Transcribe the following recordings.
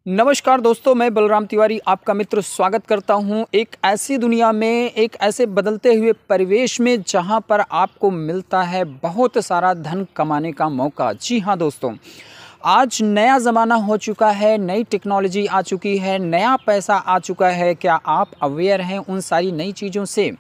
नमस्कार दोस्तों, मैं बलराम तिवारी आपका मित्र स्वागत करता हूं एक ऐसी दुनिया में, एक ऐसे बदलते हुए परिवेश में जहां पर आपको मिलता है बहुत सारा धन कमाने का मौका। जी हां दोस्तों, आज नया ज़माना हो चुका है, नई टेक्नोलॉजी आ चुकी है, नया पैसा आ चुका है। क्या आप अवेयर हैं उन सारी नई चीज़ों से?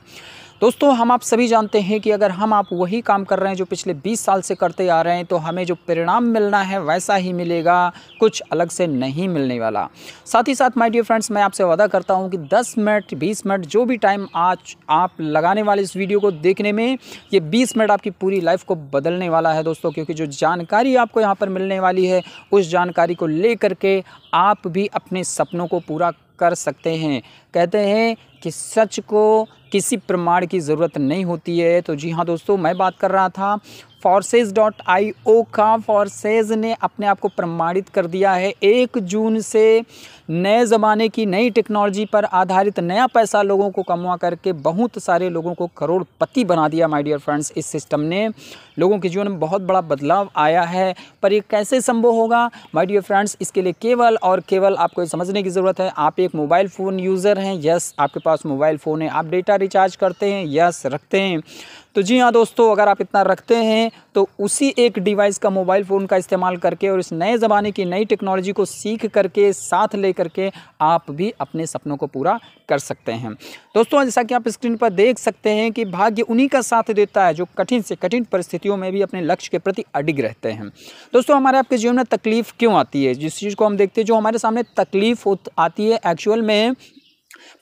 दोस्तों, हम आप सभी जानते हैं कि अगर हम आप वही काम कर रहे हैं जो पिछले 20 साल से करते आ रहे हैं, तो हमें जो परिणाम मिलना है वैसा ही मिलेगा, कुछ अलग से नहीं मिलने वाला। साथ ही साथ माय डियर फ्रेंड्स, मैं आपसे वादा करता हूं कि 10 मिनट 20 मिनट जो भी टाइम आज आप लगाने वाले इस वीडियो को देखने में, ये 20 मिनट आपकी पूरी लाइफ को बदलने वाला है दोस्तों। क्योंकि जो जानकारी आपको यहाँ पर मिलने वाली है, उस जानकारी को लेकर के आप भी अपने सपनों को पूरा कर सकते हैं। कहते हैं कि सच को किसी प्रमाण की ज़रूरत नहीं होती है। तो जी हाँ दोस्तों, मैं बात कर रहा था Forces.io का। फॉर्सेज ने अपने आप को प्रमाणित कर दिया है। 1 जून से नए ज़माने की नई टेक्नोलॉजी पर आधारित नया पैसा लोगों को कमा करके बहुत सारे लोगों को करोड़पति बना दिया। माय डियर फ्रेंड्स, इस सिस्टम ने लोगों के जीवन में बहुत बड़ा बदलाव आया है। पर ये कैसे संभव होगा माय डियर फ्रेंड्स? इसके लिए केवल और केवल आपको ये समझने की ज़रूरत है। आप एक मोबाइल फ़ोन यूज़र हैं, यस, आपके पास मोबाइल फ़ोन है। आप डेटा रिचार्ज करते हैं, यस, रखते हैं। तो जी हाँ दोस्तों, अगर आप इतना रखते हैं तो उसी एक डिवाइस का, मोबाइल फ़ोन का इस्तेमाल करके और इस नए ज़माने की नई टेक्नोलॉजी को सीख करके, साथ ले करके आप भी अपने सपनों को पूरा कर सकते हैं। दोस्तों, जैसा कि आप स्क्रीन पर देख सकते हैं कि भाग्य उन्हीं का साथ देता है जो कठिन से कठिन परिस्थितियों में भी अपने लक्ष्य के प्रति अडिग रहते हैं। दोस्तों, हमारे आपके जीवन में तकलीफ़ क्यों आती है? जिस चीज़ को हम देखते हैं, जो हमारे सामने तकलीफ़ आती है, एक्चुअल में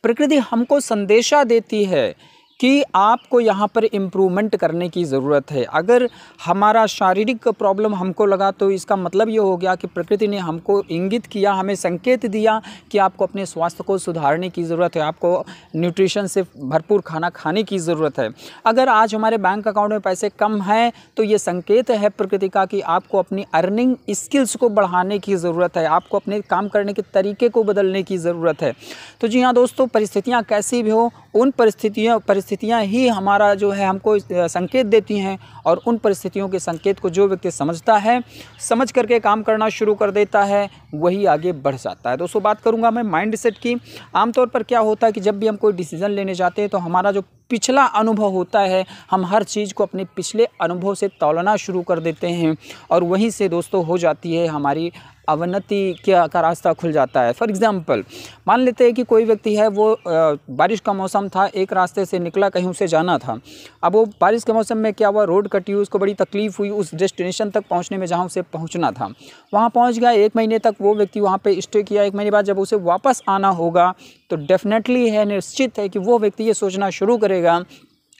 प्रकृति हमको संदेशा देती है कि आपको यहाँ पर इम्प्रूवमेंट करने की ज़रूरत है। अगर हमारा शारीरिक प्रॉब्लम हमको लगा, तो इसका मतलब ये हो गया कि प्रकृति ने हमको इंगित किया, हमें संकेत दिया कि आपको अपने स्वास्थ्य को सुधारने की ज़रूरत है, आपको न्यूट्रिशन से भरपूर खाना खाने की ज़रूरत है। अगर आज हमारे बैंक अकाउंट में पैसे कम हैं, तो ये संकेत है प्रकृति का कि आपको अपनी अर्निंग स्किल्स को बढ़ाने की ज़रूरत है, आपको अपने काम करने के तरीके को बदलने की ज़रूरत है। तो जी हाँ दोस्तों, परिस्थितियाँ कैसी भी हो, उन परिस्थितियाँ ही हमारा जो है हमको संकेत देती हैं। और उन परिस्थितियों के संकेत को जो व्यक्ति समझता है, समझ करके काम करना शुरू कर देता है, वही आगे बढ़ जाता है। दोस्तों, बात करूंगा मैं माइंड सेट की। आमतौर पर क्या होता है कि जब भी हम कोई डिसीज़न लेने जाते हैं, तो हमारा जो पिछला अनुभव होता है, हम हर चीज़ को अपने पिछले अनुभव से तौलना शुरू कर देते हैं और वहीं से दोस्तों हो जाती है हमारी अवनति का रास्ता खुल जाता है। फॉर एग्ज़ाम्पल, मान लेते हैं कि कोई व्यक्ति है, वो बारिश का मौसम था, एक रास्ते से निकला, कहीं उसे जाना था। अब वो बारिश के मौसम में क्या हुआ, रोड कटी हुई, उसको बड़ी तकलीफ़ हुई उस डेस्टिनेशन तक पहुंचने में जहां उसे पहुंचना था। वहां पहुंच गया, 1 महीने तक वो व्यक्ति वहां पे स्टे किया। 1 महीने बाद जब उसे वापस आना होगा, तो डेफिनेटली है, निश्चित है कि वो व्यक्ति ये सोचना शुरू करेगा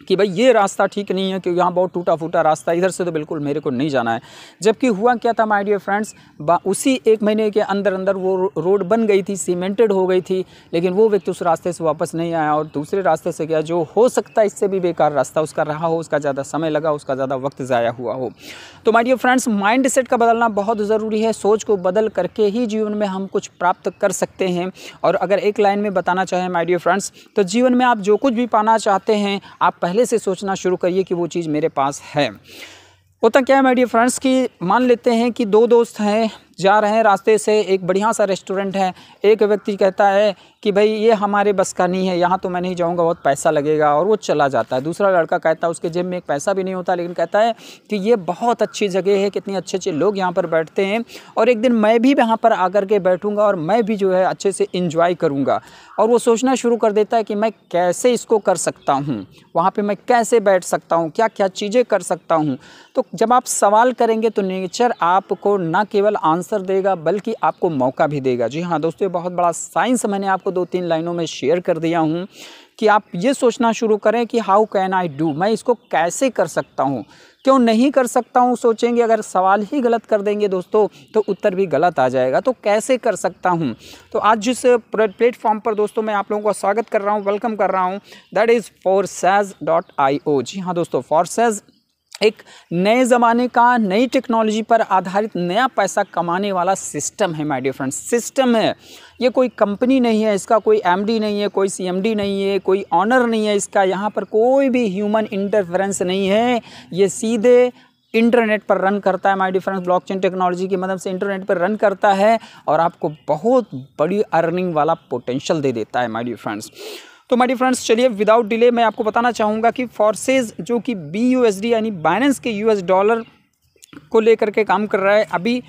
कि भाई ये रास्ता ठीक नहीं है, क्योंकि यहाँ बहुत टूटा फूटा रास्ता, इधर से तो बिल्कुल मेरे को नहीं जाना है। जबकि हुआ क्या था माय डियर फ्रेंड्स, उसी 1 महीने के अंदर अंदर वो रोड बन गई थी, सीमेंटेड हो गई थी, लेकिन वो व्यक्ति उस रास्ते से वापस नहीं आया और दूसरे रास्ते से गया, जो हो सकता है इससे भी बेकार रास्ता उसका रहा हो, उसका ज़्यादा समय लगा, उसका ज़्यादा वक्त ज़ाया हुआ हो। तो my dear friends, mindset का बदलना बहुत ज़रूरी है। सोच को बदल करके ही जीवन में हम कुछ प्राप्त कर सकते हैं। और अगर एक लाइन में बताना चाहें माय डियर फ्रेंड्स, तो जीवन में आप जो कुछ भी पाना चाहते हैं, आप पहले से सोचना शुरू करिए कि वो चीज़ मेरे पास है। होता क्या है माय डियर फ्रेंड्स कि मान लेते हैं कि 2 दोस्त हैं, जा रहे हैं रास्ते से, एक बढ़िया सा रेस्टोरेंट है। एक व्यक्ति कहता है कि भाई ये हमारे बस का नहीं है, यहाँ तो मैं नहीं जाऊँगा, बहुत पैसा लगेगा, और वो चला जाता है। दूसरा लड़का कहता है, उसके जेब में एक पैसा भी नहीं होता, लेकिन कहता है कि ये बहुत अच्छी जगह है, कितने अच्छे अच्छे लोग यहाँ पर बैठते हैं, और एक दिन मैं भी यहाँ पर आकर के बैठूँगा और मैं भी जो है अच्छे से इंजॉय करूँगा। और वो सोचना शुरू कर देता है कि मैं कैसे इसको कर सकता हूँ, वहाँ पर मैं कैसे बैठ सकता हूँ, क्या क्या चीज़ें कर सकता हूँ। तो जब आप सवाल करेंगे, तो नेचर आपको न केवल आंसर देगा, बल्कि आपको मौका भी देगा। जी हाँ दोस्तों, ये बहुत बड़ा साइंस मैंने आपको 2-3 लाइनों में शेयर कर दिया हूँ कि आप ये सोचना शुरू करें कि हाउ कैन आई डू, मैं इसको कैसे कर सकता हूँ, क्यों नहीं कर सकता हूँ सोचेंगे। अगर सवाल ही गलत कर देंगे दोस्तों, तो उत्तर भी गलत आ जाएगा। तो कैसे कर सकता हूँ, तो आज जिस प्लेटफॉर्म पर दोस्तों मैं आप लोगों का स्वागत कर रहा हूँ, वेलकम कर रहा हूँ, दैट इज़ Forces.io। जी हाँ दोस्तों, फॉर्सेज एक नए ज़माने का, नई टेक्नोलॉजी पर आधारित नया पैसा कमाने वाला सिस्टम है माय डियर फ्रेंड्स। सिस्टम है, ये कोई कंपनी नहीं है, इसका कोई एमडी नहीं है, कोई सीएमडी नहीं है, कोई ऑनर नहीं है इसका, यहाँ पर कोई भी ह्यूमन इंटरफेरेंस नहीं है। ये सीधे इंटरनेट पर रन करता है my dear friends, blockchain technology की मदद से इंटरनेट पर रन करता है और आपको बहुत बड़ी अर्निंग वाला पोटेंशियल दे देता है माय डियर फ्रेंड्स। तो माय डियर फ्रेंड्स चलिए विदाउट डिले मैं आपको बताना चाहूँगा कि फोर्सेस जो कि BUSD यानी बाइनेंस के US डॉलर को लेकर के काम कर रहा है। अभी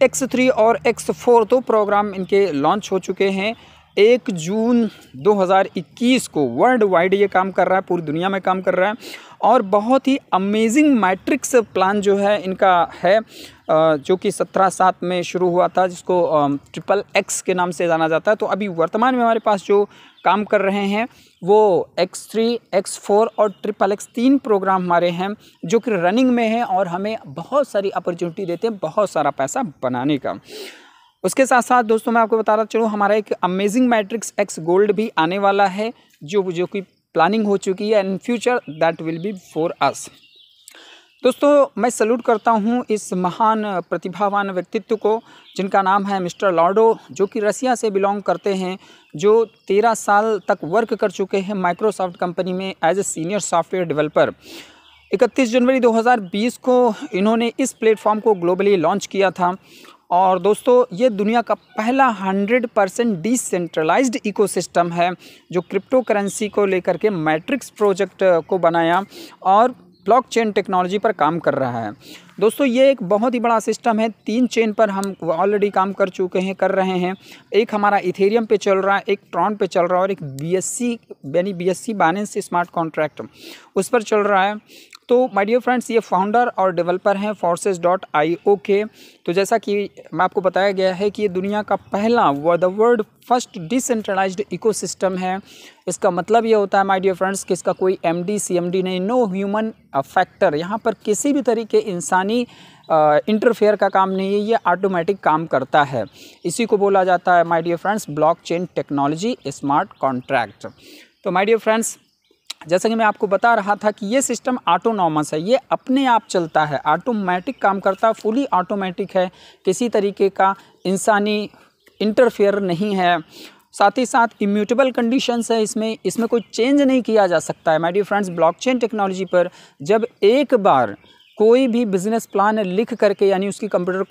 X3 और X4 दो प्रोग्राम इनके लॉन्च हो चुके हैं। 1 जून 2021 को वर्ल्ड वाइड ये काम कर रहा है, पूरी दुनिया में काम कर रहा है और बहुत ही अमेजिंग मैट्रिक्स प्लान जो है इनका है, जो कि 17/7 में शुरू हुआ था, जिसको XXX के नाम से जाना जाता है। तो अभी वर्तमान में हमारे पास जो काम कर रहे हैं वो X3, X4 और XXX 3 प्रोग्राम हमारे हैं जो कि रनिंग में हैं और हमें बहुत सारी अपॉर्चुनिटी देते हैं बहुत सारा पैसा बनाने का। उसके साथ साथ दोस्तों मैं आपको बता रहा चलूँ हमारा एक अमेजिंग मैट्रिक्स X गोल्ड भी आने वाला है जो कि प्लानिंग हो चुकी है in future that will be for us. दोस्तों मैं सल्यूट करता हूं इस महान प्रतिभावान व्यक्तित्व को जिनका नाम है मिस्टर लॉर्डो, जो कि रसिया से बिलोंग करते हैं, जो 13 साल तक वर्क कर चुके हैं माइक्रोसॉफ्ट कंपनी में as a senior software developer. 31 जनवरी 2020 को इन्होंने इस प्लेटफॉर्म को ग्लोबली लॉन्च किया था और दोस्तों ये दुनिया का पहला 100% डिसेंट्रलाइज्ड इकोसिस्टम है जो क्रिप्टो करेंसी को लेकर के मैट्रिक्स प्रोजेक्ट को बनाया और ब्लॉकचेन टेक्नोलॉजी पर काम कर रहा है। दोस्तों ये एक बहुत ही बड़ा सिस्टम है, 3 चेन पर हम ऑलरेडी काम कर रहे हैं। एक हमारा इथेरियम पे चल रहा है, एक ट्रॉन पे चल रहा है और एक BSC बाइनेंस स्मार्ट कॉन्ट्रैक्ट उस पर चल रहा है। तो माय डियर फ्रेंड्स ये फाउंडर और डेवलपर हैं forces.io के। तो जैसा कि मैं आपको बताया गया है कि ये दुनिया का पहला the world first decentralised ecosystem है। इसका मतलब ये होता है माय डियर फ्रेंड्स कि इसका कोई MD CMD नहीं, नो ह्यूमन फैक्टर, यहाँ पर किसी भी तरीके इंसानी इंटरफेयर का काम नहीं है, ये ऑटोमेटिक काम करता है। इसी को बोला जाता है my dear friends blockchain technology smart contract. तो माय डियर फ्रेंड्स जैसा कि मैं आपको बता रहा था कि ये सिस्टम ऑटोनॉमस है, ये अपने आप चलता है, ऑटोमेटिक काम करता है, फुली ऑटोमेटिक है, किसी तरीके का इंसानी इंटरफेयर नहीं है। साथ ही साथ इम्यूटेबल कंडीशंस है, इसमें कोई चेंज नहीं किया जा सकता है। My dear friends blockchain technology पर जब एक बार कोई भी बिजनेस प्लान लिख करके यानी उसकी कंप्यूटर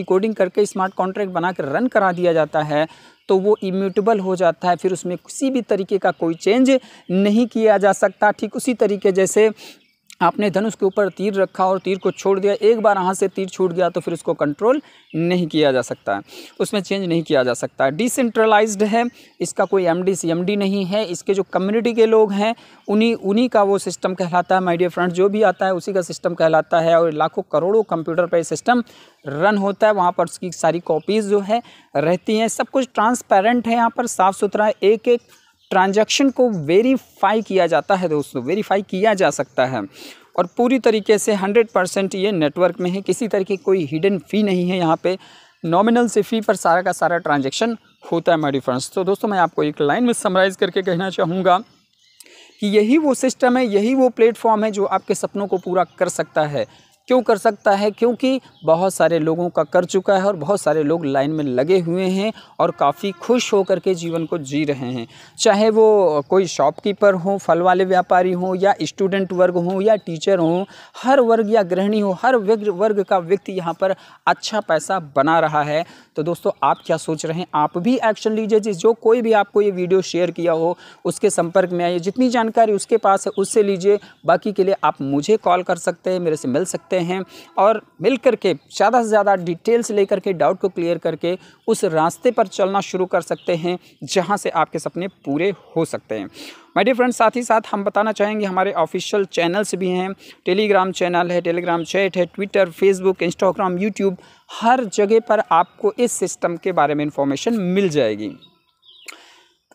कोडिंग करके स्मार्ट कॉन्ट्रैक्ट बना कर रन करा दिया जाता है तो वो इम्यूटेबल हो जाता है, फिर उसमें किसी भी तरीके का कोई चेंज नहीं किया जा सकता। ठीक उसी तरीके जैसे आपने धनुष के ऊपर तीर रखा और तीर को छोड़ दिया, एक बार यहाँ से तीर छूट गया तो फिर उसको कंट्रोल नहीं किया जा सकता है, उसमें चेंज नहीं किया जा सकता है। डिसेंट्रलाइज्ड है, इसका कोई MD CMD नहीं है, इसके जो कम्युनिटी के लोग हैं उन्हीं का वो सिस्टम कहलाता है। माय डियर फ्रेंड्स जो भी आता है उसी का सिस्टम कहलाता है और लाखों करोड़ों कंप्यूटर पर सिस्टम रन होता है, वहाँ पर उसकी सारी कॉपीज़ जो है रहती हैं। सब कुछ ट्रांसपेरेंट है, यहाँ पर साफ़ सुथरा है, एक ट्रांजैक्शन को वेरीफाई किया जाता है दोस्तों, वेरीफाई किया जा सकता है और पूरी तरीके से 100% ये नेटवर्क में है, किसी तरह की कोई हिडन फ़ी नहीं है, यहाँ पे नॉमिनल से फ़ी पर सारा का सारा ट्रांजैक्शन होता है माय डियर फ्रेंड्स। तो दोस्तों मैं आपको एक लाइन में समराइज़ करके कहना चाहूँगा कि यही वो सिस्टम है, यही वो प्लेटफॉर्म है जो आपके सपनों को पूरा कर सकता है। क्यों कर सकता है? क्योंकि बहुत सारे लोगों का कर चुका है और बहुत सारे लोग लाइन में लगे हुए हैं और काफ़ी खुश होकर के जीवन को जी रहे हैं। चाहे वो कोई शॉपकीपर हो, फल वाले व्यापारी हो या स्टूडेंट वर्ग हो या टीचर हो, हर वर्ग या गृहिणी हो, हर वर्ग का व्यक्ति यहाँ पर अच्छा पैसा बना रहा है। तो दोस्तों आप क्या सोच रहे हैं? आप भी एक्शन लीजिए। जो कोई भी आपको ये वीडियो शेयर किया हो उसके संपर्क में आइए, जितनी जानकारी उसके पास है उससे लीजिए। बाकी के लिए आप मुझे कॉल कर सकते हैं, मेरे से मिल सकते हैं और मिल करके ज़्यादा से ज़्यादा डिटेल्स लेकर के डाउट को क्लियर करके उस रास्ते पर चलना शुरू कर सकते हैं जहां से आपके सपने पूरे हो सकते हैं। माय डियर फ्रेंड्स साथ ही साथ हम बताना चाहेंगे हमारे ऑफिशियल चैनल्स भी हैं। टेलीग्राम चैनल है, टेलीग्राम चैट है, ट्विटर, फेसबुक, इंस्टाग्राम, यूट्यूब, हर जगह पर आपको इस सिस्टम के बारे में इंफॉर्मेशन मिल जाएगी।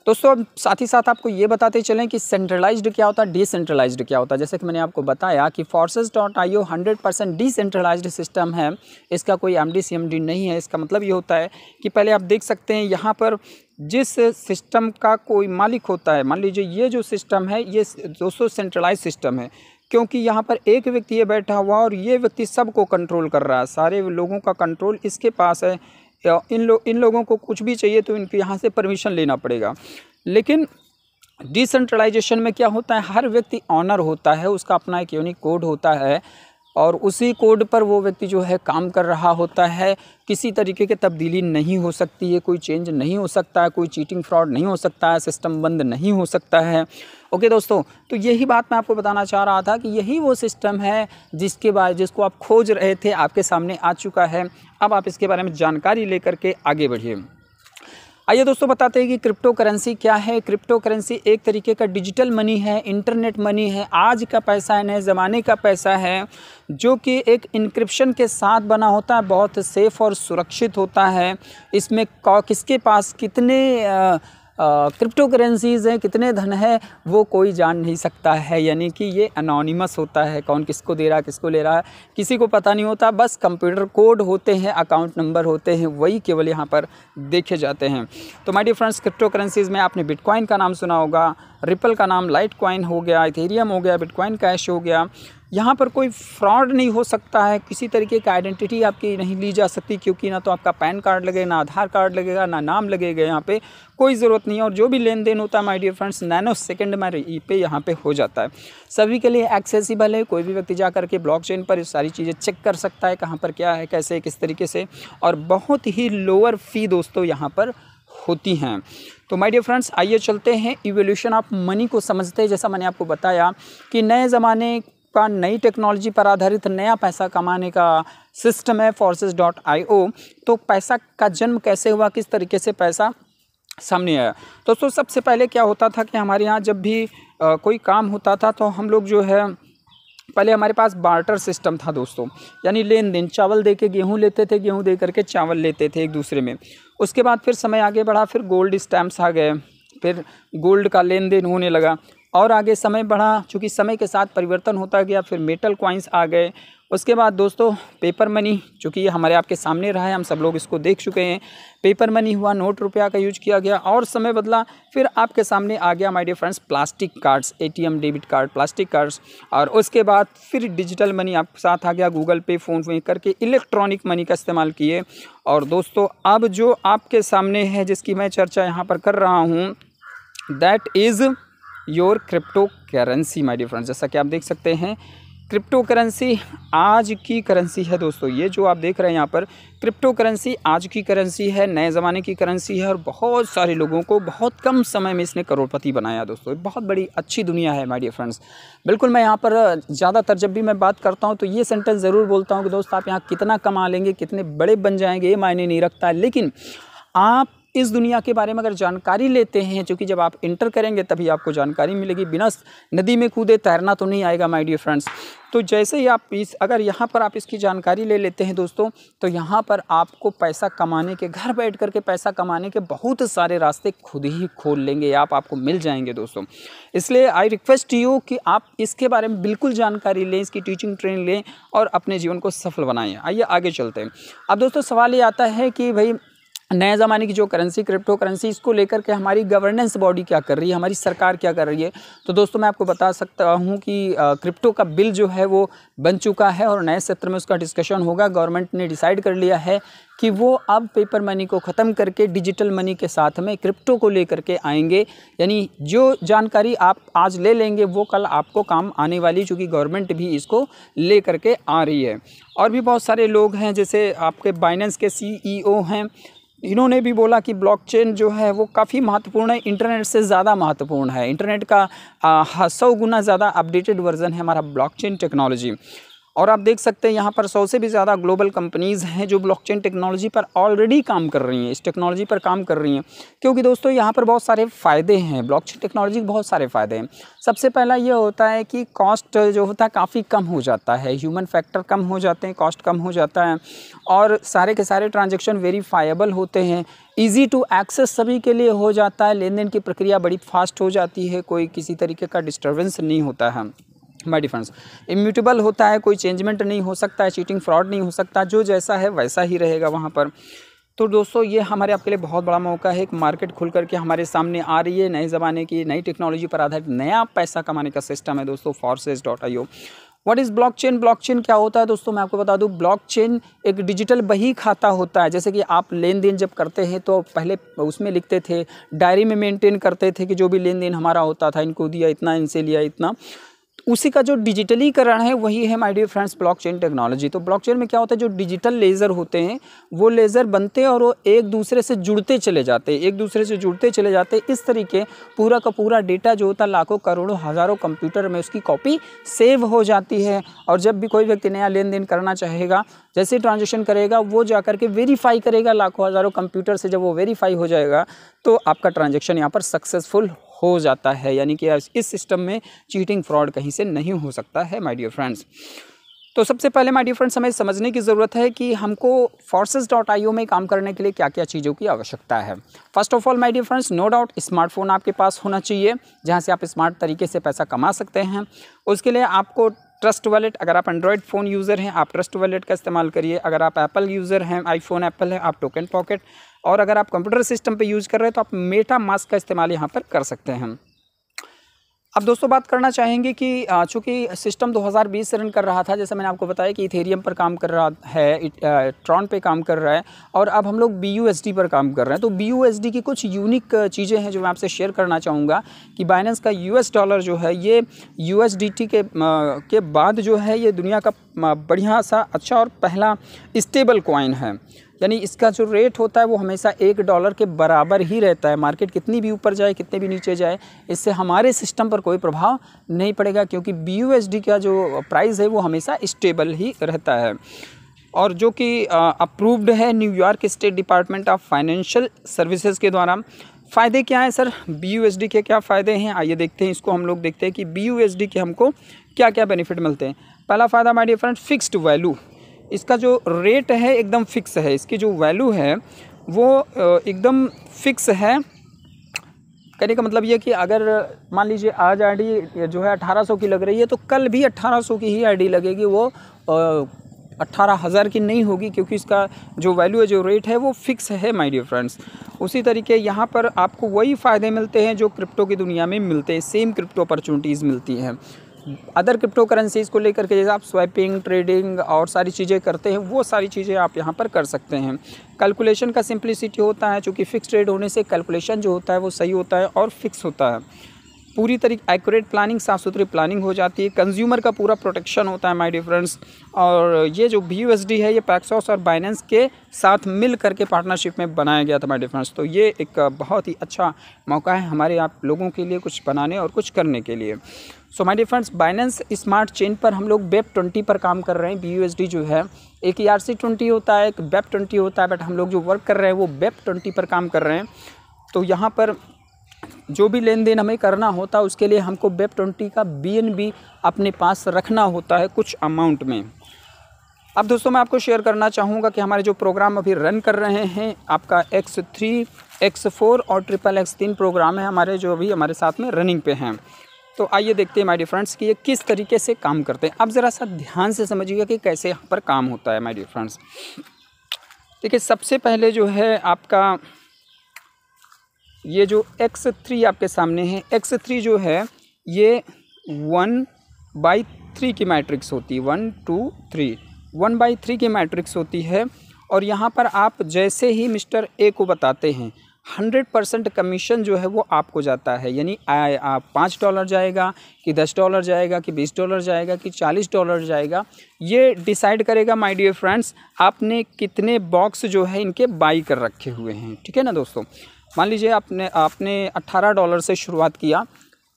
दोस्तों साथ ही साथ आपको ये बताते चलें कि सेंट्रलाइज्ड क्या होता है, डिसेंट्रलाइज्ड क्या होता है। जैसे कि मैंने आपको बताया कि forces.io 100% डिसेंट्रलाइज्ड सिस्टम है, इसका कोई MD CMD नहीं है। इसका मतलब ये होता है कि पहले आप देख सकते हैं यहाँ पर जिस सिस्टम का कोई मालिक होता है, मान लीजिए ये जो सिस्टम है ये दोस्तों सेंट्रलाइज सिस्टम है, क्योंकि यहाँ पर एक व्यक्ति ये बैठा हुआ और ये व्यक्ति सबको कंट्रोल कर रहा है, सारे लोगों का कंट्रोल इसके पास है। इन लोगों को कुछ भी चाहिए तो इनके यहाँ से परमिशन लेना पड़ेगा। लेकिन डिसेंट्रलाइजेशन में क्या होता है, हर व्यक्ति ऑनर होता है, उसका अपना एक यूनिक कोड होता है, और उसी कोड पर वो व्यक्ति जो है काम कर रहा होता है। किसी तरीके की तब्दीली नहीं हो सकती है, कोई चेंज नहीं हो सकता है, कोई चीटिंग फ्रॉड नहीं हो सकता है, सिस्टम बंद नहीं हो सकता है। ओके दोस्तों, तो यही बात मैं आपको बताना चाह रहा था कि यही वो सिस्टम है जिसको आप खोज रहे थे, आपके सामने आ चुका है। अब आप इसके बारे में जानकारी लेकर के आगे बढ़िए। आइए दोस्तों बताते हैं कि क्रिप्टो करेंसी क्या है। क्रिप्टो करेंसी एक तरीके का डिजिटल मनी है, इंटरनेट मनी है, आज का पैसा है, नए ज़माने का पैसा है, जो कि एक इंक्रिप्शन के साथ बना होता है, बहुत सेफ़ और सुरक्षित होता है। इसमें किसके पास कितने क्रिप्टो करेंसीज़ हैं, कितने धन है, वो कोई जान नहीं सकता है। यानी कि ये अनोनिमस होता है, कौन किसको दे रहा है, किसको ले रहा है, किसी को पता नहीं होता। बस कंप्यूटर कोड होते हैं, अकाउंट नंबर होते हैं, वही केवल यहाँ पर देखे जाते हैं। तो my dear friends, crypto currencies में आपने बिटकॉइन का नाम सुना होगा, रिपल का नाम लाइट कॉइन हो गया, इथेरियम हो गया, बिटकॉइन कैश हो गया। यहाँ पर कोई फ्रॉड नहीं हो सकता है, किसी तरीके की आइडेंटिटी आपकी नहीं ली जा सकती, क्योंकि ना तो आपका पैन कार्ड लगेगा, ना आधार कार्ड लगेगा, ना नाम लगेगा। यहाँ पे कोई ज़रूरत नहीं है। और जो भी लेन देन होता है my dear friends, nano second में पे यहाँ पे हो जाता है। सभी के लिए एक्सेसिबल है, कोई भी व्यक्ति जा करके ब्लॉकचेन पर इस सारी चीज़ें चेक कर सकता है, कहाँ पर क्या है, कैसे, किस तरीके से, और बहुत ही लोअर फी दोस्तों यहाँ पर होती हैं। तो माय डियर फ्रेंड्स, आइए चलते हैं इवोल्यूशन ऑफ मनी को समझते हैं। जैसा मैंने आपको बताया कि नए ज़माने का नई टेक्नोलॉजी पर आधारित नया पैसा कमाने का सिस्टम है Forces.io। तो पैसा का जन्म कैसे हुआ, किस तरीके से पैसा सामने आया। दोस्तों सबसे पहले क्या होता था कि हमारे यहाँ जब भी कोई काम होता था तो हम लोग जो है, पहले हमारे पास बार्टर सिस्टम था दोस्तों, यानी लेन देन, चावल दे के गेहूँ लेते थे, गेहूँ दे करके चावल लेते थे एक दूसरे में। उसके बाद फिर समय आगे बढ़ा, फिर गोल्ड स्टैम्प्स आ गए, फिर गोल्ड का लेन देन होने लगा, और आगे समय बढ़ा, चूँकि समय के साथ परिवर्तन होता गया, फिर मेटल कॉइन्स आ गए। उसके बाद दोस्तों पेपर मनी, चूँकि ये हमारे आपके सामने रहा है, हम सब लोग इसको देख चुके हैं। पेपर मनी हुआ, नोट रुपया का यूज किया गया, और समय बदला, फिर आपके सामने आ गया my dear friends plastic cards, ATM debit card, plastic cards. और उसके बाद फिर डिजिटल मनी आपके साथ आ गया, गूगल पे, फ़ोन पे करके इलेक्ट्रॉनिक मनी का इस्तेमाल किए। और दोस्तों अब जो आपके सामने है, जिसकी मैं चर्चा यहाँ पर कर रहा हूँ, that is your crypto currency my dear friends. जैसा कि आप देख सकते हैं, क्रिप्टो करेंसी आज की करेंसी है दोस्तों। ये जो आप देख रहे हैं यहाँ पर, क्रिप्टो करेंसी आज की करेंसी है, नए ज़माने की करेंसी है, और बहुत सारे लोगों को बहुत कम समय में इसने करोड़पति बनाया दोस्तों। ये बहुत बड़ी अच्छी दुनिया है माय डियर फ्रेंड्स। बिल्कुल, मैं यहाँ पर ज़्यादातर जब भी मैं बात करता हूँ तो ये सेंटेंस ज़रूर बोलता हूँ कि दोस्त आप यहाँ कितना कमा लेंगे, कितने बड़े बन जाएंगे, ये मायने नहीं रखता है, लेकिन आप इस दुनिया के बारे में अगर जानकारी लेते हैं, क्योंकि जब आप इंटर करेंगे तभी आपको जानकारी मिलेगी। बिना नदी में कूदे तैरना तो नहीं आएगा माय डियर फ्रेंड्स। तो जैसे ही आप अगर यहाँ पर आप इसकी जानकारी ले लेते हैं दोस्तों, तो यहाँ पर आपको पैसा कमाने के, घर बैठ करके पैसा कमाने के बहुत सारे रास्ते खुद ही खोल लेंगे, आपको मिल जाएंगे दोस्तों। इसलिए आई रिक्वेस्ट यू कि आप इसके बारे में बिल्कुल जानकारी लें, इसकी टीचिंग ट्रेनिंग लें और अपने जीवन को सफल बनाएं। आइए आगे चलते हैं। अब दोस्तों सवाल ये आता है कि भाई नए ज़माने की जो करेंसी, क्रिप्टो करेंसी, इसको लेकर के हमारी गवर्नेंस बॉडी क्या कर रही है, हमारी सरकार क्या कर रही है। तो दोस्तों मैं आपको बता सकता हूं कि क्रिप्टो का बिल जो है वो बन चुका है और नए सत्र में उसका डिस्कशन होगा। गवर्नमेंट ने डिसाइड कर लिया है कि वो अब पेपर मनी को ख़त्म करके डिजिटल मनी के साथ में क्रिप्टो को लेकर के आएंगे। यानी जो जानकारी आप आज ले लेंगे वो कल आपको काम आने वाली, चूँकि गवर्नमेंट भी इसको ले करके आ रही है। और भी बहुत सारे लोग हैं, जैसे आपके बाइनेंस के CEO हैं, इन्होंने भी बोला कि ब्लॉकचेन जो है वो काफ़ी महत्वपूर्ण है, इंटरनेट से ज़्यादा महत्वपूर्ण है। इंटरनेट का 100 गुना ज़्यादा अपडेटेड वर्जन है हमारा ब्लॉकचेन टेक्नोलॉजी। और आप देख सकते हैं यहाँ पर 100 से भी ज़्यादा ग्लोबल कंपनीज़ हैं जो ब्लॉकचेन टेक्नोलॉजी पर ऑलरेडी काम कर रही हैं, इस टेक्नोलॉजी पर काम कर रही हैं। क्योंकि दोस्तों यहाँ पर बहुत सारे फ़ायदे हैं, ब्लॉकचेन टेक्नोलॉजी के बहुत सारे फ़ायदे हैं। सबसे पहला ये होता है कि कॉस्ट जो होता है काफ़ी कम हो जाता है, ह्यूमन फैक्टर कम हो जाते हैं, कॉस्ट कम हो जाता है, और सारे के सारे ट्रांजेक्शन वेरीफाइबल होते हैं, ईजी टू एक्सेस सभी के लिए हो जाता है, लेन देन की प्रक्रिया बड़ी फास्ट हो जाती है, कोई किसी तरीके का डिस्टर्बेंस नहीं होता है माय डियर फ्रेंड्स। इम्यूटेबल होता है, कोई चेंजमेंट नहीं हो सकता है, चीटिंग फ्रॉड नहीं हो सकता, जो जैसा है वैसा ही रहेगा वहाँ पर। तो दोस्तों ये हमारे आपके लिए बहुत बड़ा मौका है, एक मार्केट खुल करके हमारे सामने आ रही है, नए ज़माने की नई टेक्नोलॉजी पर आधारित नया पैसा कमाने का सिस्टम है दोस्तों, Forces.io। What is blockchain? Blockchain क्या होता है दोस्तों, मैं आपको बता दूं, ब्लॉकचेन एक डिजिटल बही खाता होता है। जैसे कि आप लेन देन जब करते हैं तो पहले उसमें लिखते थे, डायरी में मेंटेन करते थे कि जो भी लेन देन हमारा होता था, इनको दिया इतना, इनसे लिया इतना। उसी का जो डिजिटलीकरण है वही है my dear friends blockchain technology. तो ब्लॉकचेन में क्या होता है, जो डिजिटल लेज़र होते हैं वो लेज़र बनते हैं और वो एक दूसरे से जुड़ते चले जाते हैं, इस तरीके पूरा का पूरा डेटा जो होता है लाखों करोड़ों हज़ारों कंप्यूटर में उसकी कॉपी सेव हो जाती है। और जब भी कोई व्यक्ति नया लेन देन करना चाहेगा, जैसे ट्रांजेक्शन करेगा वो जा करके वेरीफाई करेगा लाखों हज़ारों कंप्यूटर से। जब वो वेरीफाई हो जाएगा तो आपका ट्रांजेक्शन यहाँ पर सक्सेसफुल हो जाता है, यानी कि इस सिस्टम में चीटिंग फ्रॉड कहीं से नहीं हो सकता है माय डियर फ्रेंड्स। तो सबसे पहले माय डियर फ्रेंड्स हमें समझने की ज़रूरत है कि हमको Forces.io में काम करने के लिए क्या क्या चीज़ों की आवश्यकता है। First of all my dear friends, no doubt smartphone आपके पास होना चाहिए जहाँ से आप स्मार्ट तरीके से पैसा कमा सकते हैं। उसके लिए आपको ट्रस्ट वॉलेट, अगर आप एंड्रॉयड फ़ोन यूज़र हैं आप ट्रस्ट वॉलेट का इस्तेमाल करिए। अगर आप एप्पल यूज़र हैं, आईफोन एप्पल है, आप टोकन पॉकेट, और अगर आप कंप्यूटर सिस्टम पे यूज़ कर रहे हैं तो आप मेटा मास्क का इस्तेमाल यहाँ पर कर सकते हैं। अब दोस्तों बात करना चाहेंगे कि चूँकि सिस्टम 2020 से रन कर रहा था, जैसे मैंने आपको बताया कि इथेरियम पर काम कर रहा है, ट्रॉन पे काम कर रहा है, और अब हम लोग BUSD पर काम कर रहे हैं। तो BUSD की कुछ यूनिक चीज़ें हैं जो मैं आपसे शेयर करना चाहूँगा कि बाइनेंस का US डॉलर जो है ये USDT के बाद जो है ये दुनिया का बढ़िया सा अच्छा और पहला स्टेबल कॉइन है। यानी इसका जो रेट होता है वो हमेशा $1 के बराबर ही रहता है। मार्केट कितनी भी ऊपर जाए, कितने भी नीचे जाए, इससे हमारे सिस्टम पर कोई प्रभाव नहीं पड़ेगा, क्योंकि BUSD का जो प्राइस है वो हमेशा स्टेबल ही रहता है, और जो कि अप्रूव्ड है New York state department of financial services के द्वारा। फ़ायदे क्या हैं सर, BUSD के क्या फ़ायदे हैं, आइए देखते हैं। इसको हम लोग देखते हैं कि BUSD के हमको क्या क्या बेनिफिट मिलते हैं। पहला फ़ायदा my dear friend, fixed value. इसका जो रेट है एकदम फिक्स है, इसकी जो वैल्यू है वो एकदम फिक्स है। कहने का मतलब ये कि अगर मान लीजिए आज आईडी जो है 1800 की लग रही है तो कल भी 1800 की ही आईडी लगेगी, वो 18,000 की नहीं होगी, क्योंकि इसका जो वैल्यू है, जो रेट है वो फिक्स है माय डियर फ्रेंड्स। उसी तरीके यहाँ पर आपको वही फ़ायदे मिलते हैं जो क्रिप्टो की दुनिया में मिलते हैं, सेम क्रिप्टो अपॉर्चुनिटीज़ मिलती हैं। अदर क्रिप्टो करेंसीज़ को लेकर के जैसे आप स्वैपिंग, ट्रेडिंग और सारी चीज़ें करते हैं, वो सारी चीज़ें आप यहाँ पर कर सकते हैं। कैलकुलेशन का सिंप्लिसिटी होता है, चूँकि फिक्स रेट होने से कैलकुलेशन जो होता है वो सही होता है और फिक्स होता है। पूरी तरीके एक्यूरेट प्लानिंग, साफ़ सुथरी प्लानिंग हो जाती है। कंज्यूमर का पूरा प्रोटेक्शन होता है माय डियर फ्रेंड्स। और ये जो BUSD है ये पैक्सॉस और बाइनेंस के साथ मिल करके पार्टनरशिप में बनाया गया था माय डियर फ्रेंड्स। तो ये एक बहुत ही अच्छा मौका है हमारे आप लोगों के लिए कुछ बनाने और कुछ करने के लिए। So my dear friends, Binance smart chain पर हम लोग BEP20 पर काम कर रहे हैं। BUSD जो है एक ERC20 होता है, एक BEP20 होता है, बट हम लोग जो वर्क कर रहे हैं वो BEP20 पर काम कर रहे हैं। तो यहाँ पर जो भी लेन देन हमें करना होता है उसके लिए हमको BEP20 का BNB अपने पास रखना होता है कुछ अमाउंट में। अब दोस्तों मैं आपको शेयर करना चाहूँगा कि हमारे जो प्रोग्राम अभी रन कर रहे हैं, आपका X3, X4 और XXX 3 प्रोग्राम है हमारे, जो अभी हमारे साथ में रनिंग पे हैं। तो आइए देखते हैं माय डियर फ्रेंड्स कि ये किस तरीके से काम करते हैं। अब ज़रा सा ध्यान से समझिएगा कि कैसे यहाँ पर काम होता है माय डियर फ्रेंड्स। देखिए सबसे पहले जो है आपका ये जो X3 आपके सामने है, X3 जो है ये 1/3 की मैट्रिक्स होती है, 1 2 3 1/3 की मैट्रिक्स होती है। और यहाँ पर आप जैसे ही मिस्टर ए को बताते हैं 100% कमीशन जो है वो आपको जाता है। यानी आप $5 जाएगा कि $10 जाएगा कि $20 जाएगा कि $40 जाएगा, ये डिसाइड करेगा माय डियर फ्रेंड्स आपने कितने बॉक्स जो है इनके बाई कर रखे हुए हैं। ठीक है ना दोस्तों, मान लीजिए आपने $18 से शुरुआत किया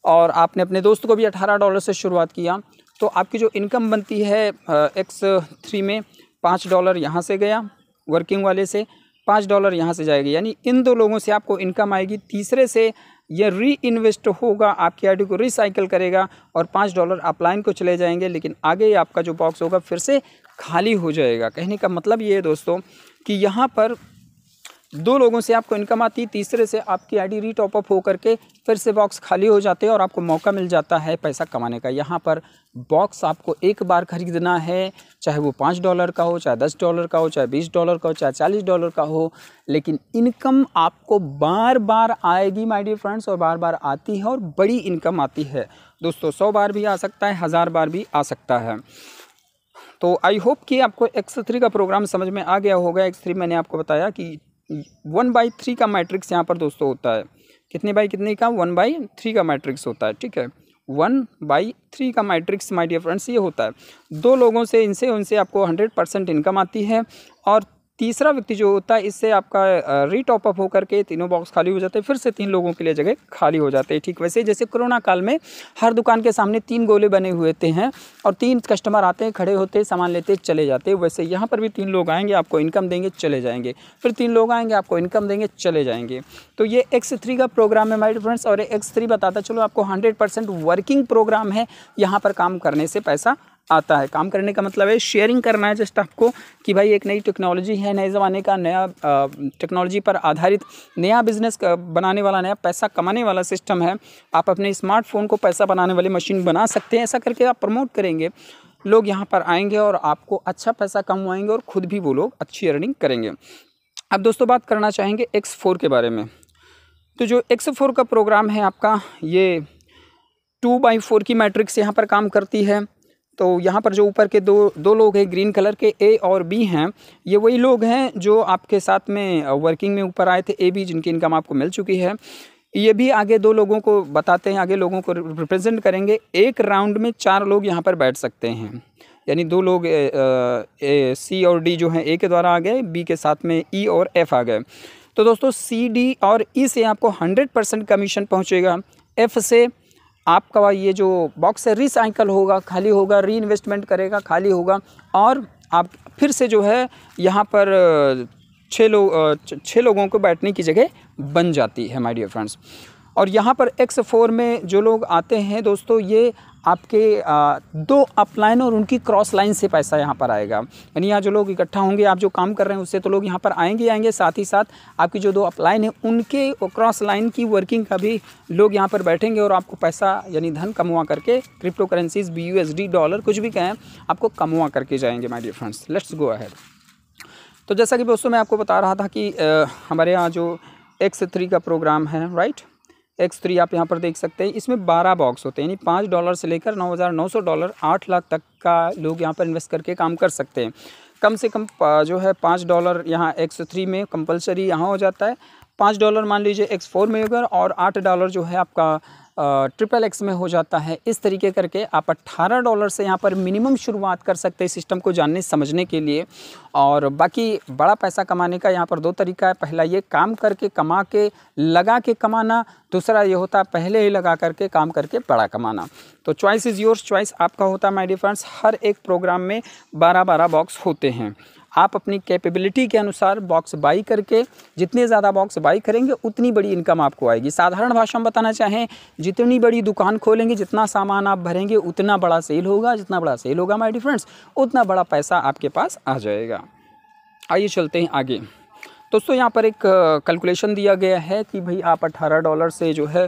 और आपने अपने दोस्त को भी $18 से शुरुआत किया, तो आपकी जो इनकम बनती है X3 में $5 यहाँ से गया वर्किंग वाले से, $5 यहाँ से जाएगी, यानी इन दो लोगों से आपको इनकम आएगी। तीसरे से ये री इन्वेस्ट होगा, आपकी आईडी को रिसाइकिल करेगा और $5 अपलाइन को चले जाएंगे, लेकिन आगे आपका जो बॉक्स होगा फिर से खाली हो जाएगा। कहने का मतलब ये है दोस्तों कि यहाँ पर दो लोगों से आपको इनकम आती है, तीसरे से आपकी आईडी री टॉप अप हो करके फिर से बॉक्स खाली हो जाते हैं और आपको मौका मिल जाता है पैसा कमाने का। यहाँ पर बॉक्स आपको एक बार खरीदना है, चाहे वो $5 का हो, चाहे $10 का हो, चाहे $20 का हो, चाहे $40 का हो, लेकिन इनकम आपको बार बार आएगी माय डियर फ्रेंड्स, और बार बार आती है और बड़ी इनकम आती है दोस्तों। 100 बार भी आ सकता है, 1000 बार भी आ सकता है। तो आई होप कि आपको X3 का प्रोग्राम समझ में आ गया होगा। X3 मैंने आपको बताया कि 1/3 का मैट्रिक्स यहाँ पर दोस्तों होता है। कितने बाई कितने का? 1/3 का मैट्रिक्स होता है। ठीक है, 1/3 का मैट्रिक्स माय डियर फ्रेंड्स ये होता है। 2 लोगों से इनसे उनसे आपको 100% इनकम आती है और तीसरा व्यक्ति जो होता है इससे आपका रीटॉप अप होकर के तीनों बॉक्स खाली हो जाते हैं, फिर से 3 लोगों के लिए जगह खाली हो जाते हैं। ठीक वैसे जैसे कोरोना काल में हर दुकान के सामने 3 गोले बने हुए थे हैं और 3 कस्टमर आते हैं, खड़े होते, सामान लेते, चले जाते, वैसे यहाँ पर भी 3 लोग आएंगे, आपको इनकम देंगे, चले जाएंगे, फिर 3 लोग आएंगे, आपको इनकम देंगे, चले जाएंगे। तो ये X3 का प्रोग्राम है माय डियर फ्रेंड्स। और X3 बताता चलो आपको 100% वर्किंग प्रोग्राम है। यहाँ पर काम करने से पैसा आता है। काम करने का मतलब है शेयरिंग करना है जस्ट आपको कि भाई एक नई टेक्नोलॉजी है, नए ज़माने का नया टेक्नोलॉजी पर आधारित नया बिजनेस बनाने वाला, नया पैसा कमाने वाला सिस्टम है। आप अपने स्मार्टफोन को पैसा बनाने वाली मशीन बना सकते हैं। ऐसा करके आप प्रमोट करेंगे, लोग यहाँ पर आएंगे और आपको अच्छा पैसा कमवाएंगे और ख़ुद भी वो लोग अच्छी अर्निंग करेंगे। अब दोस्तों बात करना चाहेंगे X4 के बारे में। तो जो X4 का प्रोग्राम है आपका, ये 2/4 की मैट्रिक्स यहाँ पर काम करती है। तो यहाँ पर जो ऊपर के दो लोग हैं ग्रीन कलर के, ए और बी हैं, ये वही लोग हैं जो आपके साथ में वर्किंग में ऊपर आए थे, ए बी, जिनकी इनकम आपको मिल चुकी है। ये भी आगे 2 लोगों को बताते हैं, आगे लोगों को रिप्रेजेंट करेंगे। एक राउंड में 4 लोग यहाँ पर बैठ सकते हैं, यानी 2 लोग सी और डी जो हैं ए के द्वारा आ गए, बी के साथ में ई और एफ आ गए। तो दोस्तों सी, डी और ई से आपको 100% कमीशन पहुँचेगा। एफ से आपका ये जो बॉक्स है रिसाइकल होगा, खाली होगा, री इन्वेस्टमेंट करेगा, खाली होगा, और आप फिर से जो है यहाँ पर 6 लोगों को बैठने की जगह बन जाती है माय डियर फ्रेंड्स। और यहाँ पर X4 में जो लोग आते हैं दोस्तों, ये आपके 2 अपलाइन और उनकी क्रॉस लाइन से पैसा यहाँ पर आएगा। यानी यहाँ जो लोग इकट्ठा होंगे, आप जो काम कर रहे हैं उससे तो लोग यहाँ पर आएंगे, साथ ही साथ आपकी जो 2 अपलाइन है उनके क्रॉस लाइन की वर्किंग का भी लोग यहाँ पर बैठेंगे और आपको पैसा यानी धन कमवा करके, क्रिप्टो करेंसीज, BUSD, डॉलर, कुछ भी कहें, आपको कमवा करके जाएंगे my dear friends. Let's go ahead. तो जैसा कि दोस्तों मैं आपको बता रहा था कि हमारे यहाँ जो X3 का प्रोग्राम है, राइट, X3 आप यहाँ पर देख सकते हैं, इसमें 12 बॉक्स होते हैं, यानी $5 से लेकर $9,900, 8 लाख तक का लोग यहाँ पर इन्वेस्ट करके काम कर सकते हैं। कम से कम जो है $5 यहाँ X3 में कंपलसरी यहाँ हो जाता है। $5 मान लीजिए X4 में होगा और $8 जो है आपका XXX में हो जाता है। इस तरीके करके आप $18 से यहाँ पर मिनिमम शुरुआत कर सकते हैं सिस्टम को जानने समझने के लिए। और बाकी बड़ा पैसा कमाने का यहाँ पर 2 तरीका है। पहला ये काम करके कमा के लगा के कमाना, दूसरा ये होता है पहले ही लगा करके काम करके बड़ा कमाना। तो चॉइस इज़ योर्स, चॉइस आपका होता है माय डियर फ्रेंड्स। हर एक प्रोग्राम में 12-12 बॉक्स होते हैं। आप अपनी कैपेबिलिटी के अनुसार बॉक्स बाई करके, जितने ज़्यादा बॉक्स बाई करेंगे उतनी बड़ी इनकम आपको आएगी। साधारण भाषा में बताना चाहें, जितनी बड़ी दुकान खोलेंगे, जितना सामान आप भरेंगे, उतना बड़ा सेल होगा, जितना बड़ा सेल होगा माय डियर फ्रेंड्स, उतना बड़ा पैसा आपके पास आ जाएगा। आइए चलते हैं आगे। दोस्तों यहाँ पर एक कैलकुलेशन दिया गया है कि भाई आप $18 से जो है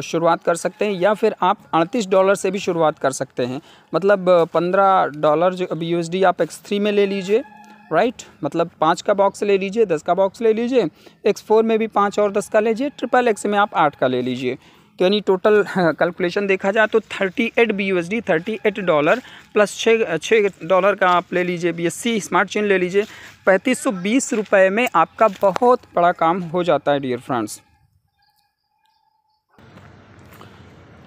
शुरुआत कर सकते हैं, या फिर आप $38 से भी शुरुआत कर सकते हैं। मतलब $15 जो BUSD आप X3 में ले लीजिए, राइट, मतलब 5 का बॉक्स ले लीजिए, 10 का बॉक्स ले लीजिए, X4 में भी 5 और 10 का लीजिए, XXX में आप 8 का ले लीजिए। तो यानी टोटल कैलकुलेशन देखा जाए तो 38 BUSD, $38 प्लस $6 का आप ले लीजिए BSC स्मार्ट चेन ले लीजिए, 3520 रुपये में आपका बहुत बड़ा काम हो जाता है dear friends.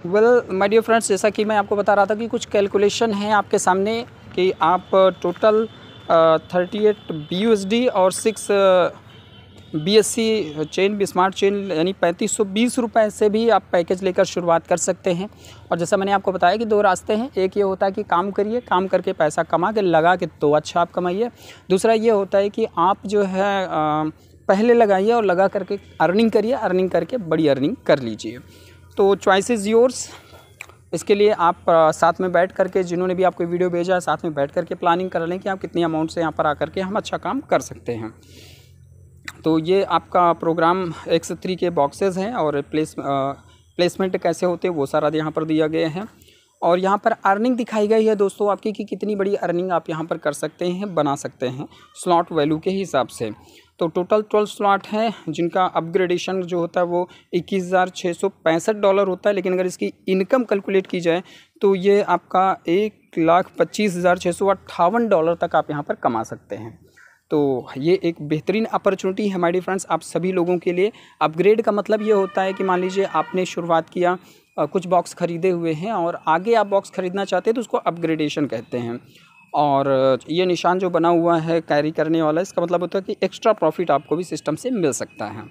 Well my dear friends, जैसा कि मैं आपको बता रहा था कि कुछ कैलकुलेशन है आपके सामने कि आप टोटल 38 BUSD और 6 BSC चेन, स्मार्ट चेन, यानी 3520 रुपये से भी आप पैकेज लेकर शुरुआत कर सकते हैं। और जैसा मैंने आपको बताया कि 2 रास्ते हैं। एक ये होता है कि काम करिए, काम करके पैसा कमा के लगा के तो अच्छा आप कमाइए। दूसरा ये होता है कि आप जो है पहले लगाइए और लगा करके अर्निंग करिए, अर्निंग करके बड़ी अर्निंग कर लीजिए। तो चॉइस इज़ योर्स। इसके लिए आप साथ में बैठ करके, जिन्होंने भी आपको वीडियो भेजा है, साथ में बैठ करके प्लानिंग कर लें कि आप कितनी अमाउंट से यहाँ पर आकर के हम अच्छा काम कर सकते हैं। तो ये आपका प्रोग्राम X3 के बॉक्सेस हैं और प्लेसमेंट कैसे होते हैं वो सारा यहाँ पर दिया गया है। और यहाँ पर अर्निंग दिखाई गई है दोस्तों आपकी कि कितनी बड़ी अर्निंग आप यहाँ पर कर सकते हैं, बना सकते हैं स्लॉट वैल्यू के हिसाब से। तो टोटल 12 स्लॉट हैं जिनका अपग्रेडेशन जो होता है वो $21,665 होता है। लेकिन अगर इसकी इनकम कैलकुलेट की जाए तो ये आपका $1,25,658 तक आप यहाँ पर कमा सकते हैं। तो ये एक बेहतरीन अपॉर्चुनिटी है माय डियर फ्रेंड्स आप सभी लोगों के लिए। अपग्रेड का मतलब ये होता है कि मान लीजिए आपने शुरुआत किया कुछ बॉक्स ख़रीदे हुए हैं और आगे आप बॉक्स ख़रीदना चाहते हैं तो उसको अपग्रेडेशन कहते हैं। और ये निशान जो बना हुआ है कैरी करने वाला, इसका मतलब होता है कि एक्स्ट्रा प्रॉफिट आपको भी सिस्टम से मिल सकता है।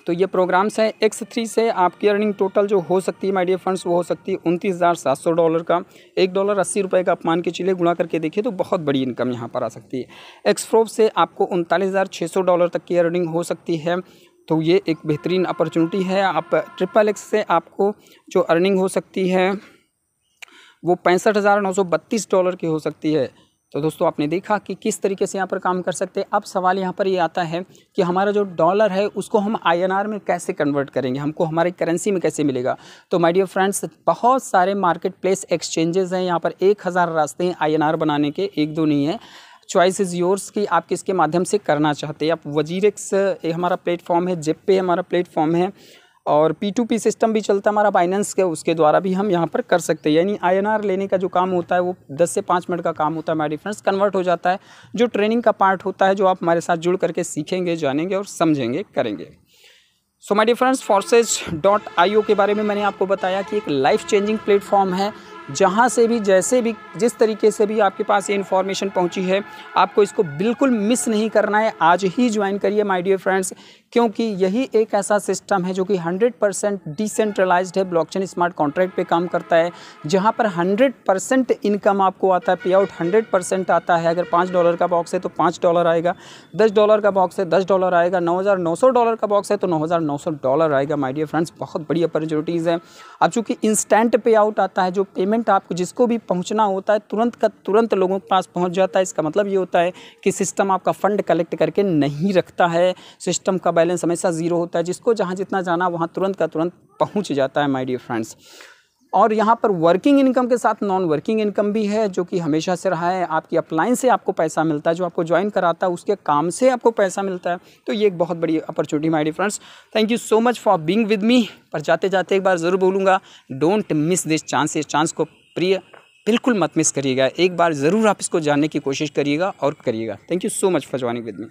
तो ये प्रोग्राम्स हैं। X3 से आपकी अर्निंग टोटल जो हो सकती है माय डियर फ्रेंड्स, वो हो सकती है $29,700 का। $1 80 रुपये का आप मान के चलिए, गुणा करके देखिए तो बहुत बड़ी इनकम यहाँ पर आ सकती है। Xprob से आपको $39,600 तक की अर्निंग हो सकती है। तो ये एक बेहतरीन अपॉर्चुनिटी है। आप XXX से आपको जो अर्निंग हो सकती है वो $65,932 की हो सकती है। तो दोस्तों आपने देखा कि किस तरीके से यहाँ पर काम कर सकते हैं। अब सवाल यहाँ पर ये आता है कि हमारा जो डॉलर है उसको हम INR में कैसे कन्वर्ट करेंगे, हमको हमारी करेंसी में कैसे मिलेगा। तो माय डियर फ्रेंड्स, बहुत सारे मार्केट प्लेस एक्सचेंजेस हैं, यहाँ पर 1000 रास्ते हैं INR बनाने के, एक दो नहीं है। चॉइस इज़ योर्स कि आप किसके माध्यम से करना चाहते हैं। आप वजीरेक्स हमारा प्लेटफॉर्म है, जेपे हमारा प्लेटफॉर्म है, और P2P सिस्टम भी चलता है हमारा बाइनेंस के, उसके द्वारा भी हम यहाँ पर कर सकते हैं। यानी INR लेने का जो काम होता है वो 10 से 5 मिनट का काम होता है माय डियर फ्रेंड्स, कन्वर्ट हो जाता है। जो ट्रेनिंग का पार्ट होता है, जो आप हमारे साथ जुड़ करके सीखेंगे, जानेंगे और समझेंगे, करेंगे। सो माय डियर फ्रेंड्स, Forces.io के बारे में मैंने आपको बताया कि एक लाइफ चेंजिंग प्लेटफॉर्म है, जहाँ से भी, जैसे भी, जिस तरीके से भी आपके पास ये इन्फॉर्मेशन पहुँची है, आपको इसको बिल्कुल मिस नहीं करना है। आज ही ज्वाइन करिए माय डियर फ्रेंड्स, क्योंकि यही एक ऐसा सिस्टम है जो कि 100% डिसेंट्रलाइज्ड है, ब्लॉकचेन स्मार्ट कॉन्ट्रैक्ट पे काम करता है, जहाँ पर 100% इनकम आपको आता है, पे आउट 100% आता है। अगर $5 का बॉक्स है तो $5 आएगा, $10 का बॉक्स है $10 आएगा, $9,900 का बॉक्स है तो $9,900 आएगा माय डियर फ्रेंड्स। बहुत बड़ी अपॉर्चुनिटीज़ है। अब चूँकि इंस्टेंट पे आउट आता है, जो पेमेंट आपको जिसको भी पहुँचना होता है तुरंत का तुरंत लोगों के पास पहुँच जाता है। इसका मतलब ये होता है कि सिस्टम आपका फ़ंड कलेक्ट करके नहीं रखता है, सिस्टम का बैलेंस हमेशा ज़ीरो होता है, जिसको जहाँ जितना जाना वहाँ तुरंत का तुरंत पहुँच जाता है माय डियर फ्रेंड्स। और यहाँ पर वर्किंग इनकम के साथ नॉन वर्किंग इनकम भी है, जो कि हमेशा से रहा है। आपकी अपलाइन से आपको पैसा मिलता है, जो आपको ज्वाइन कराता है उसके काम से आपको पैसा मिलता है। तो ये एक बहुत बड़ी opportunity my dear friends. Thank you so much for being with me. पर जाते जाते एक बार ज़रूर बोलूँगा, डोंट मिस दिस चांस। इस चांस को प्रिय बिल्कुल मत मिस करिएगा। एक बार ज़रूर आप इसको जानने की कोशिश करिएगा और करिएगा। Thank you so much for joining with me.